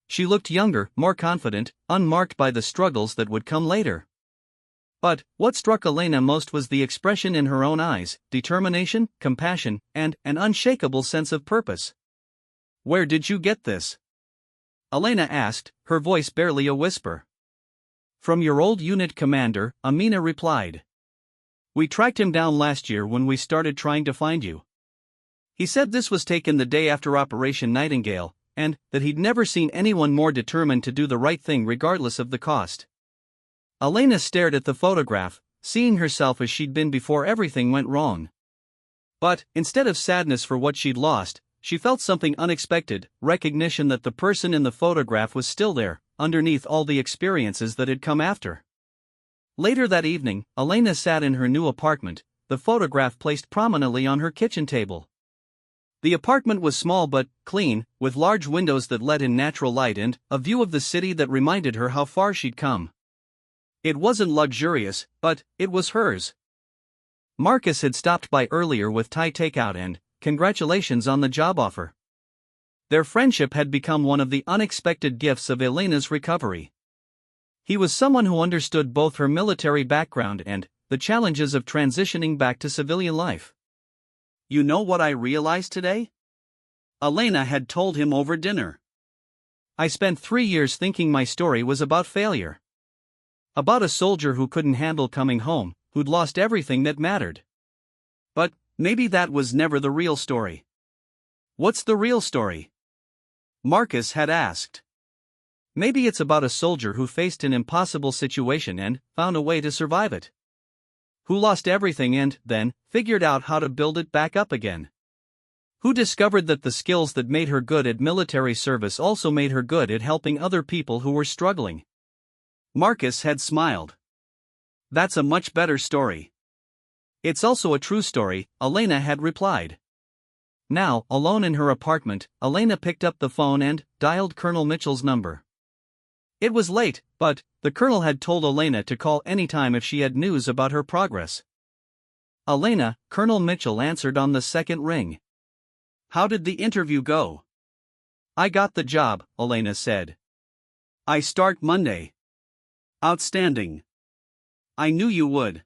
She looked younger, more confident, unmarked by the struggles that would come later. But what struck Elena most was the expression in her own eyes: determination, compassion, and an unshakable sense of purpose. Where did you get this? Elena asked, her voice barely a whisper. From your old unit commander, Amina replied. We tracked him down last year when we started trying to find you. He said this was taken the day after Operation Nightingale, and that he'd never seen anyone more determined to do the right thing regardless of the cost. Elena stared at the photograph, seeing herself as she'd been before everything went wrong. But, instead of sadness for what she'd lost, she felt something unexpected: recognition that the person in the photograph was still there, underneath all the experiences that had come after. Later that evening, Elena sat in her new apartment, the photograph placed prominently on her kitchen table. The apartment was small but clean, with large windows that let in natural light and a view of the city that reminded her how far she'd come. It wasn't luxurious, but it was hers. Marcus had stopped by earlier with Thai takeout and congratulations on the job offer. Their friendship had become one of the unexpected gifts of Elena's recovery. He was someone who understood both her military background and the challenges of transitioning back to civilian life. You know what I realized today? Elena had told him over dinner. I spent 3 years thinking my story was about failure. About a soldier who couldn't handle coming home, who'd lost everything that mattered. But maybe that was never the real story. What's the real story? Marcus had asked. Maybe it's about a soldier who faced an impossible situation and found a way to survive it. Who lost everything and, then, figured out how to build it back up again. Who discovered that the skills that made her good at military service also made her good at helping other people who were struggling. Marcus had smiled. That's a much better story. It's also a true story, Elena had replied. Now, alone in her apartment, Elena picked up the phone and dialed Colonel Mitchell's number. It was late, but the colonel had told Elena to call anytime if she had news about her progress. Elena, Colonel Mitchell answered on the second ring. How did the interview go? I got the job, Elena said. I start Monday. Outstanding. I knew you would.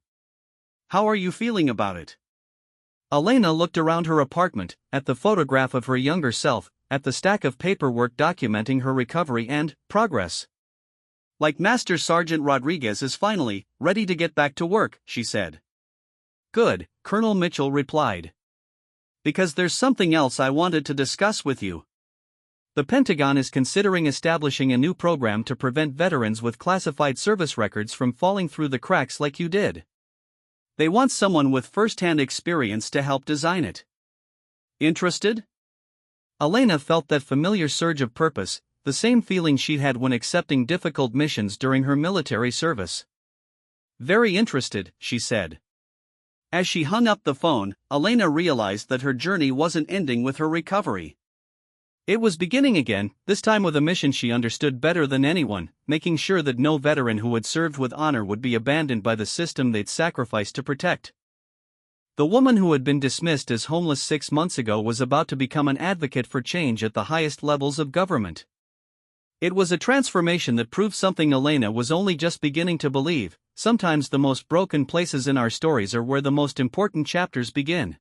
How are you feeling about it? Elena looked around her apartment, at the photograph of her younger self, at the stack of paperwork documenting her recovery and progress. Like Master Sergeant Rodriguez is finally ready to get back to work, she said. Good, Colonel Mitchell replied. Because there's something else I wanted to discuss with you. The Pentagon is considering establishing a new program to prevent veterans with classified service records from falling through the cracks like you did. They want someone with first-hand experience to help design it. Interested? Elena felt that familiar surge of purpose, the same feeling she'd had when accepting difficult missions during her military service. "Very interested," she said. As she hung up the phone, Elena realized that her journey wasn't ending with her recovery. It was beginning again, this time with a mission she understood better than anyone, making sure that no veteran who had served with honor would be abandoned by the system they'd sacrificed to protect. The woman who had been dismissed as homeless 6 months ago was about to become an advocate for change at the highest levels of government. It was a transformation that proved something Elena was only just beginning to believe: sometimes the most broken places in our stories are where the most important chapters begin.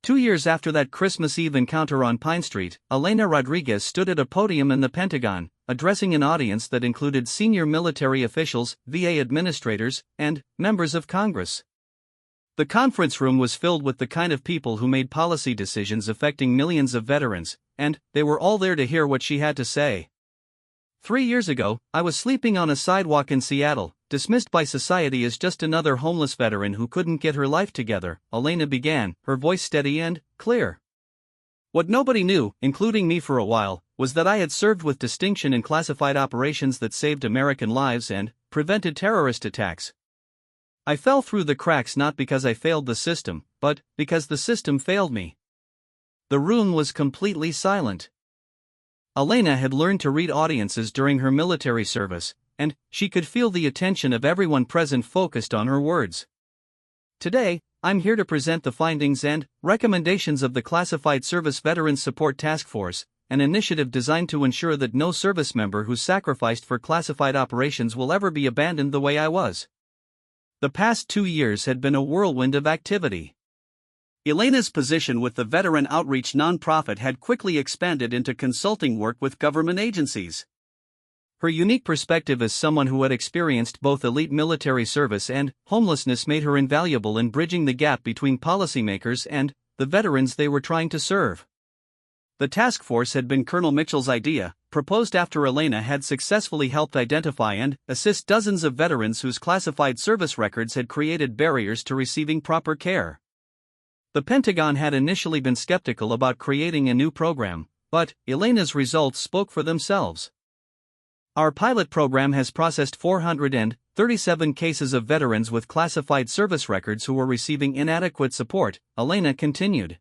2 years after that Christmas Eve encounter on Pine Street, Elena Rodriguez stood at a podium in the Pentagon, addressing an audience that included senior military officials, VA administrators, and members of Congress. The conference room was filled with the kind of people who made policy decisions affecting millions of veterans, and they were all there to hear what she had to say. 3 years ago, I was sleeping on a sidewalk in Seattle, dismissed by society as just another homeless veteran who couldn't get her life together, Elena began, her voice steady and clear. What nobody knew, including me for a while, was that I had served with distinction in classified operations that saved American lives and prevented terrorist attacks. I fell through the cracks not because I failed the system, but because the system failed me. The room was completely silent. Elena had learned to read audiences during her military service, and she could feel the attention of everyone present focused on her words. Today, I'm here to present the findings and recommendations of the Classified Service Veterans Support Task Force, an initiative designed to ensure that no service member who sacrificed for classified operations will ever be abandoned the way I was. The past 2 years had been a whirlwind of activity. Elena's position with the Veteran Outreach nonprofit had quickly expanded into consulting work with government agencies. Her unique perspective as someone who had experienced both elite military service and homelessness made her invaluable in bridging the gap between policymakers and the veterans they were trying to serve. The task force had been Colonel Mitchell's idea, proposed after Elena had successfully helped identify and assist dozens of veterans whose classified service records had created barriers to receiving proper care. The Pentagon had initially been skeptical about creating a new program, but Elena's results spoke for themselves. Our pilot program has processed 437 cases of veterans with classified service records who were receiving inadequate support, Elena continued.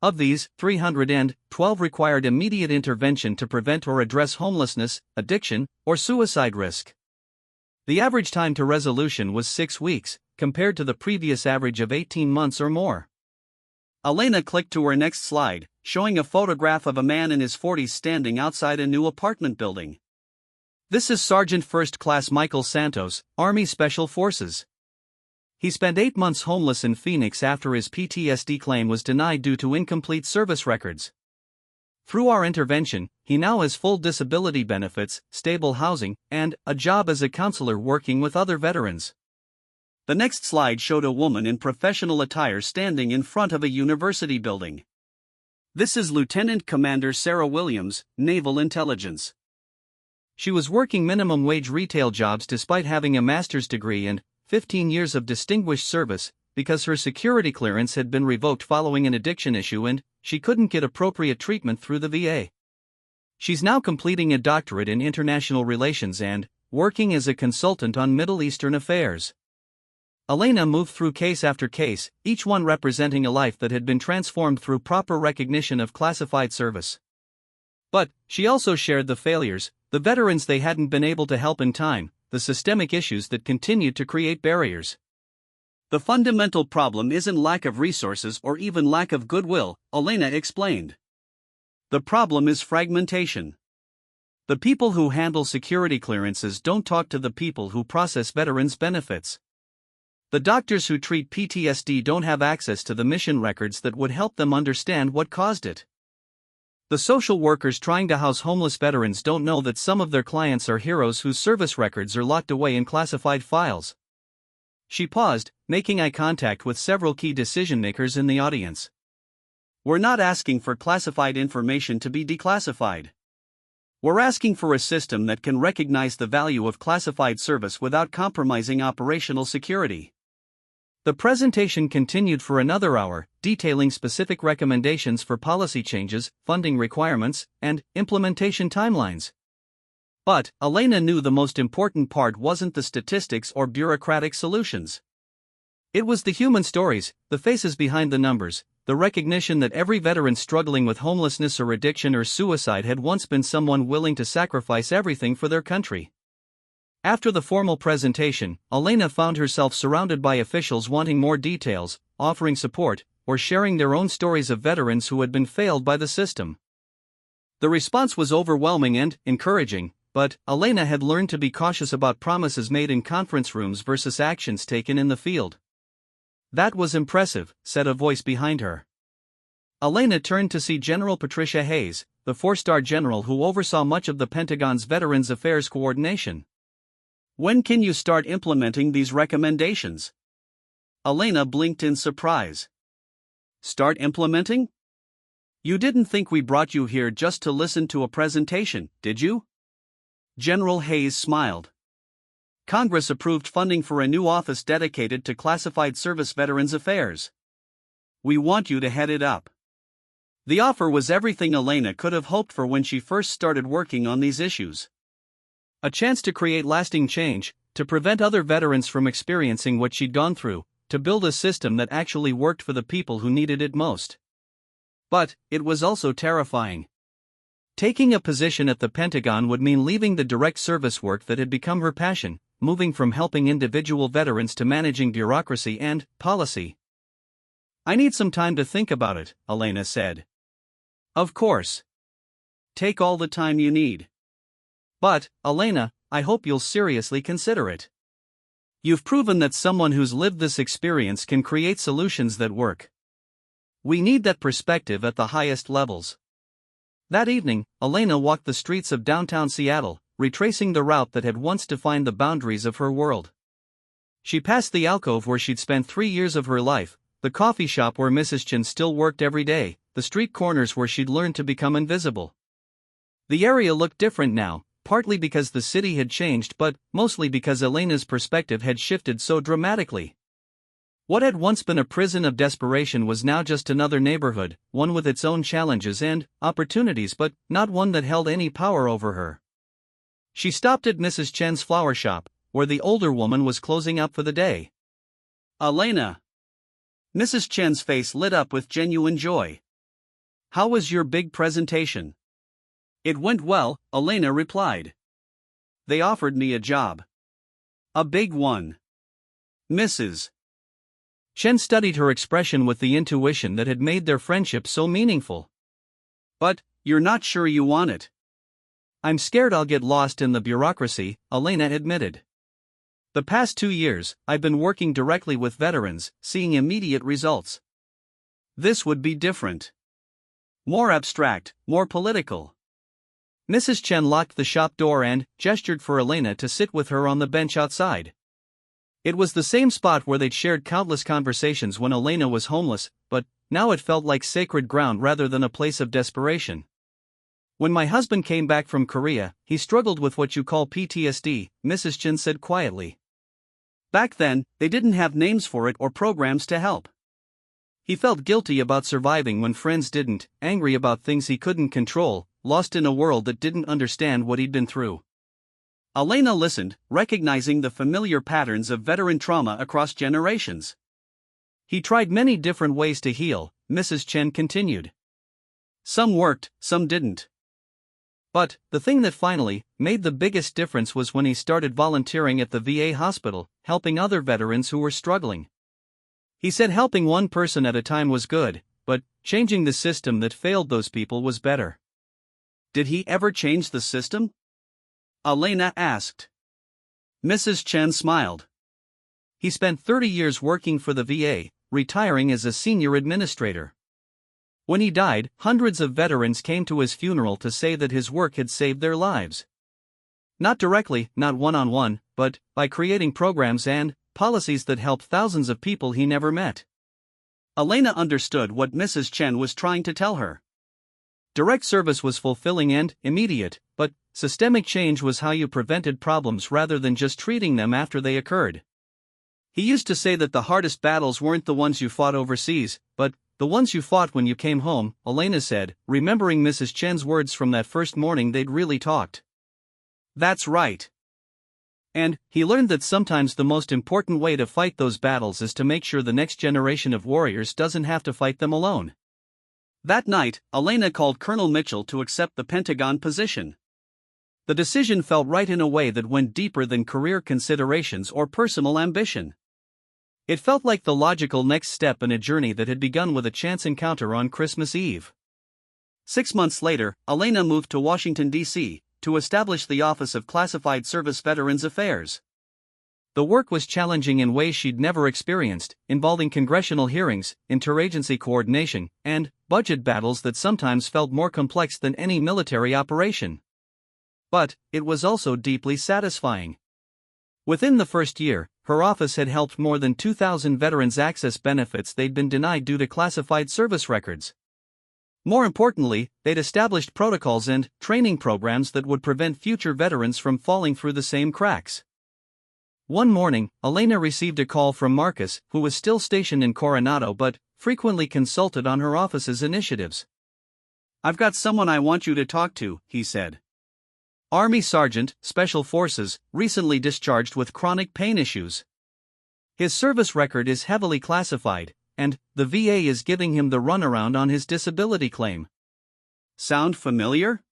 Of these, 312 required immediate intervention to prevent or address homelessness, addiction, or suicide risk. The average time to resolution was 6 weeks, compared to the previous average of 18 months or more. Elena clicked to her next slide, showing a photograph of a man in his 40s standing outside a new apartment building. This is Sergeant First Class Michael Santos, Army Special Forces. He spent 8 months homeless in Phoenix after his PTSD claim was denied due to incomplete service records. Through our intervention, he now has full disability benefits, stable housing, and a job as a counselor working with other veterans. The next slide showed a woman in professional attire standing in front of a university building. This is Lieutenant Commander Sarah Williams, Naval Intelligence. She was working minimum wage retail jobs despite having a master's degree and 15 years of distinguished service, because her security clearance had been revoked following an addiction issue and she couldn't get appropriate treatment through the VA. She's now completing a doctorate in international relations and working as a consultant on Middle Eastern affairs. Elena moved through case after case, each one representing a life that had been transformed through proper recognition of classified service. But she also shared the failures, the veterans they hadn't been able to help in time, the systemic issues that continued to create barriers. The fundamental problem isn't lack of resources or even lack of goodwill, Elena explained. The problem is fragmentation. The people who handle security clearances don't talk to the people who process veterans' benefits. The doctors who treat PTSD don't have access to the mission records that would help them understand what caused it. The social workers trying to house homeless veterans don't know that some of their clients are heroes whose service records are locked away in classified files. She paused, making eye contact with several key decision-makers in the audience. We're not asking for classified information to be declassified. We're asking for a system that can recognize the value of classified service without compromising operational security. The presentation continued for another hour, detailing specific recommendations for policy changes, funding requirements, and implementation timelines. But Elena knew the most important part wasn't the statistics or bureaucratic solutions. It was the human stories, the faces behind the numbers, the recognition that every veteran struggling with homelessness or addiction or suicide had once been someone willing to sacrifice everything for their country. After the formal presentation, Elena found herself surrounded by officials wanting more details, offering support, or sharing their own stories of veterans who had been failed by the system. The response was overwhelming and encouraging, but Elena had learned to be cautious about promises made in conference rooms versus actions taken in the field. "That was impressive," said a voice behind her. Elena turned to see General Patricia Hayes, the four-star general who oversaw much of the Pentagon's Veterans Affairs coordination. "When can you start implementing these recommendations?" Elena blinked in surprise. "Start implementing? You didn't think we brought you here just to listen to a presentation, did you?" General Hayes smiled. "Congress approved funding for a new office dedicated to classified service veterans affairs. We want you to head it up." The offer was everything Elena could have hoped for when she first started working on these issues. A chance to create lasting change, to prevent other veterans from experiencing what she'd gone through, to build a system that actually worked for the people who needed it most. But it was also terrifying. Taking a position at the Pentagon would mean leaving the direct service work that had become her passion, moving from helping individual veterans to managing bureaucracy and policy. "I need some time to think about it," Elena said. "Of course. Take all the time you need. But, Elena, I hope you'll seriously consider it. You've proven that someone who's lived this experience can create solutions that work. We need that perspective at the highest levels." That evening, Elena walked the streets of downtown Seattle, retracing the route that had once defined the boundaries of her world. She passed the alcove where she'd spent 3 years of her life, the coffee shop where Mrs. Chen still worked every day, the street corners where she'd learned to become invisible. The area looked different now, partly because the city had changed but mostly because Elena's perspective had shifted so dramatically. What had once been a prison of desperation was now just another neighborhood, one with its own challenges and opportunities but not one that held any power over her. She stopped at Mrs. Chen's flower shop, where the older woman was closing up for the day. "Elena." Mrs. Chen's face lit up with genuine joy. "How was your big presentation?" "It went well," Elena replied. "They offered me a job. A big one." Mrs. Chen studied her expression with the intuition that had made their friendship so meaningful. "But, you're not sure you want it." "I'm scared I'll get lost in the bureaucracy," Elena admitted. "The past 2 years, I've been working directly with veterans, seeing immediate results. This would be different. More abstract, more political." Mrs. Chen locked the shop door and gestured for Elena to sit with her on the bench outside. It was the same spot where they'd shared countless conversations when Elena was homeless, but now it felt like sacred ground rather than a place of desperation. "When my husband came back from Korea, he struggled with what you call PTSD," Mrs. Chen said quietly. "Back then, they didn't have names for it or programs to help. He felt guilty about surviving when friends didn't, angry about things he couldn't control, lost in a world that didn't understand what he'd been through." Elena listened, recognizing the familiar patterns of veteran trauma across generations. "He tried many different ways to heal," Mrs. Chen continued. "Some worked, some didn't. But the thing that finally made the biggest difference was when he started volunteering at the VA hospital, helping other veterans who were struggling. He said helping one person at a time was good, but changing the system that failed those people was better." "Did he ever change the system?" Elena asked. Mrs. Chen smiled. "He spent 30 years working for the VA, retiring as a senior administrator. When he died, hundreds of veterans came to his funeral to say that his work had saved their lives. Not directly, not one-on-one, but by creating programs and policies that helped thousands of people he never met." Elena understood what Mrs. Chen was trying to tell her. Direct service was fulfilling and immediate, but systemic change was how you prevented problems rather than just treating them after they occurred. He used to say that the hardest battles weren't the ones you fought overseas, but the ones you fought when you came home, Elena said, remembering Mrs. Chen's words from that first morning they'd really talked. That's right. And he learned that sometimes the most important way to fight those battles is to make sure the next generation of warriors doesn't have to fight them alone. That night, Elena called Colonel Mitchell to accept the Pentagon position. The decision felt right in a way that went deeper than career considerations or personal ambition. It felt like the logical next step in a journey that had begun with a chance encounter on Christmas Eve. 6 months later, Elena moved to Washington, D.C., to establish the Office of Classified Service Veterans Affairs. The work was challenging in ways she'd never experienced, involving congressional hearings, interagency coordination, and budget battles that sometimes felt more complex than any military operation. But it was also deeply satisfying. Within the first year, her office had helped more than 2,000 veterans access benefits they'd been denied due to classified service records. More importantly, they'd established protocols and training programs that would prevent future veterans from falling through the same cracks. One morning, Elena received a call from Marcus, who was still stationed in Coronado but frequently consulted on her office's initiatives. "I've got someone I want you to talk to," he said. Army Sergeant, Special Forces, recently discharged with chronic pain issues. His service record is heavily classified, and the VA is giving him the runaround on his disability claim. Sound familiar?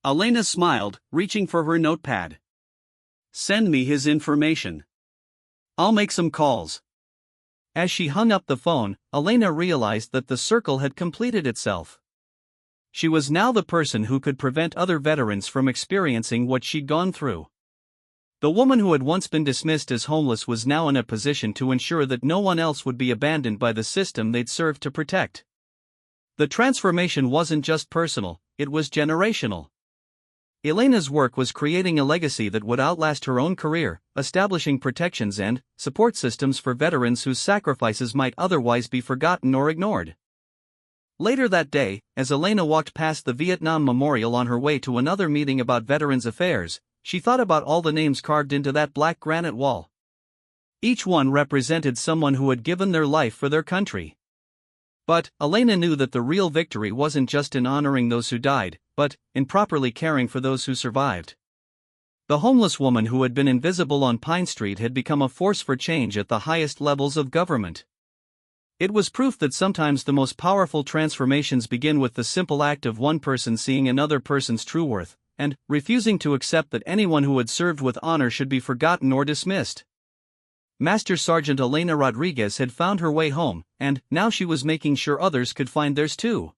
Elena smiled, reaching for her notepad. "Send me his information. I'll make some calls." As she hung up the phone, Elena realized that the circle had completed itself. She was now the person who could prevent other veterans from experiencing what she'd gone through. The woman who had once been dismissed as homeless was now in a position to ensure that no one else would be abandoned by the system they'd served to protect. The transformation wasn't just personal, it was generational. Elena's work was creating a legacy that would outlast her own career, establishing protections and support systems for veterans whose sacrifices might otherwise be forgotten or ignored. Later that day, as Elena walked past the Vietnam Memorial on her way to another meeting about Veterans Affairs, she thought about all the names carved into that black granite wall. Each one represented someone who had given their life for their country. But Elena knew that the real victory wasn't just in honoring those who died, but in properly caring for those who survived. The homeless woman who had been invisible on Pine Street had become a force for change at the highest levels of government. It was proof that sometimes the most powerful transformations begin with the simple act of one person seeing another person's true worth, and refusing to accept that anyone who had served with honor should be forgotten or dismissed. Master Sergeant Elena Rodriguez had found her way home, and now she was making sure others could find theirs too.